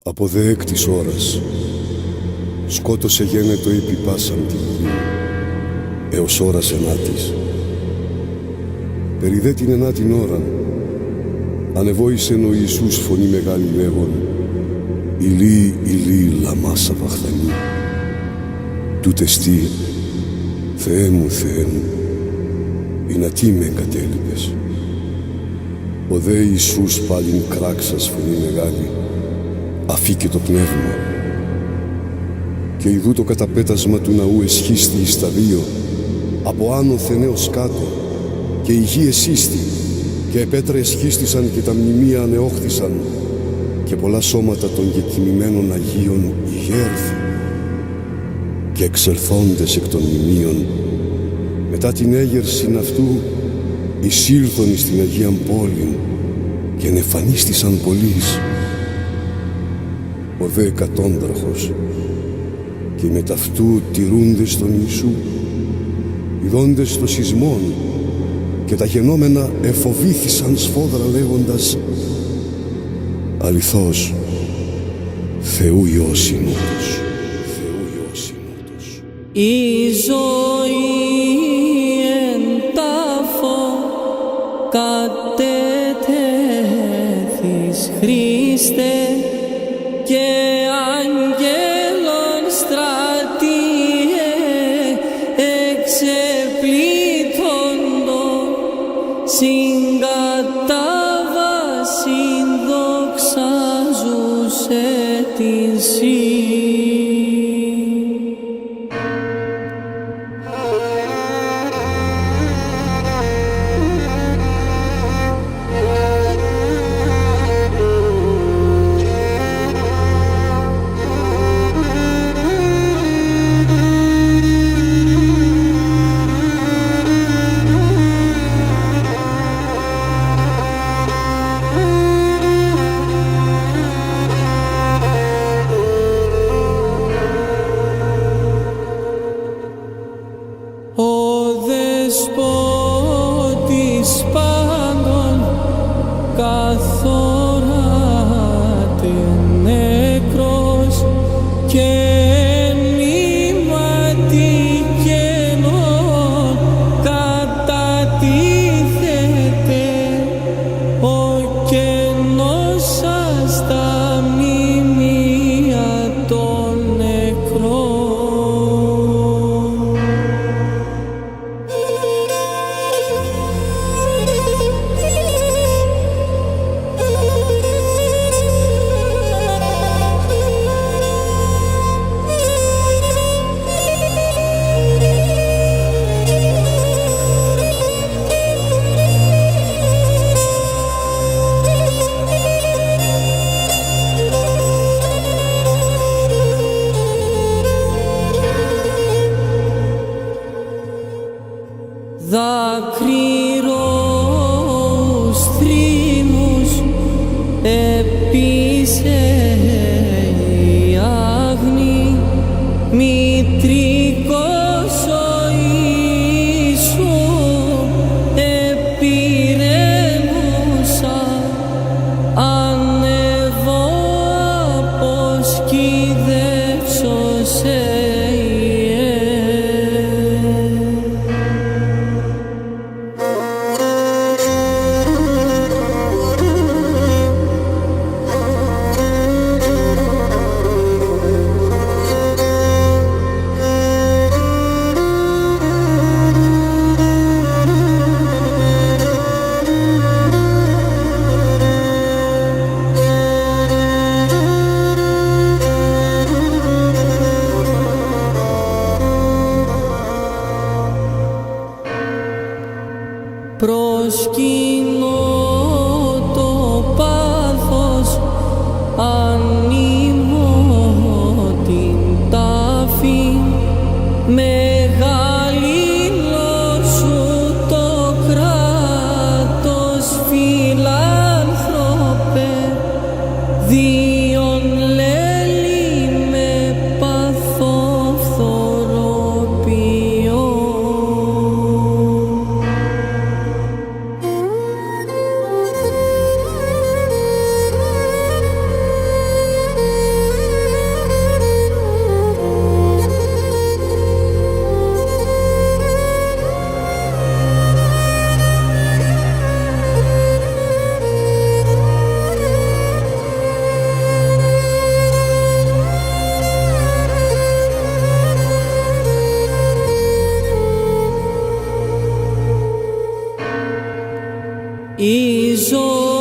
Από δε έκτης ώρας σκότωσε γένετο επί πάσαν τη γη έως ώρας ενάτης. Περί δε την ενάτην ώρα ανεβόησεν ο Ιησούς φωνή μεγάλη λέγον «Ηλί, Ηλί, λαμά σαβαχθανί». Τούτες τι, Θεέ μου, υνατί με εγκατέλειπες. Ο δε Ιησούς πάλιν κράξας φωνή μεγάλη αφήκε το πνεύμα. Και ιδού το καταπέτασμα του ναού εσχίστη εις τα δύο, από άνωθεν έως κάτω, και η γη εσύστη, και επέτρα εσχίστησαν και τα μνημεία ανεόχθησαν, και πολλά σώματα των γεκοιμημένων Αγίων ηγέρθη. Και εξελθόντες εκ των μνημείων, μετά την έγερσιν αυτού, εισήλθον εις την Αγίαν πόλην, και ενεφανίστησαν πολλοίς. Ο δε εκατόντραχος και με ταυτού τηρούντες τον Ιησού, ειδώντες το σεισμόν και τα γενόμενα εφοβήθησαν σφόδρα λέγοντας αληθώς Θεού Υιός είναι ούτως. Η ζωή εν τάφο κατέτεθης Χριστέ και αγγέλων στρατιέ εξεπλήττοντο συγκατάβασιν δοξάζουσε την σύ. η ζωή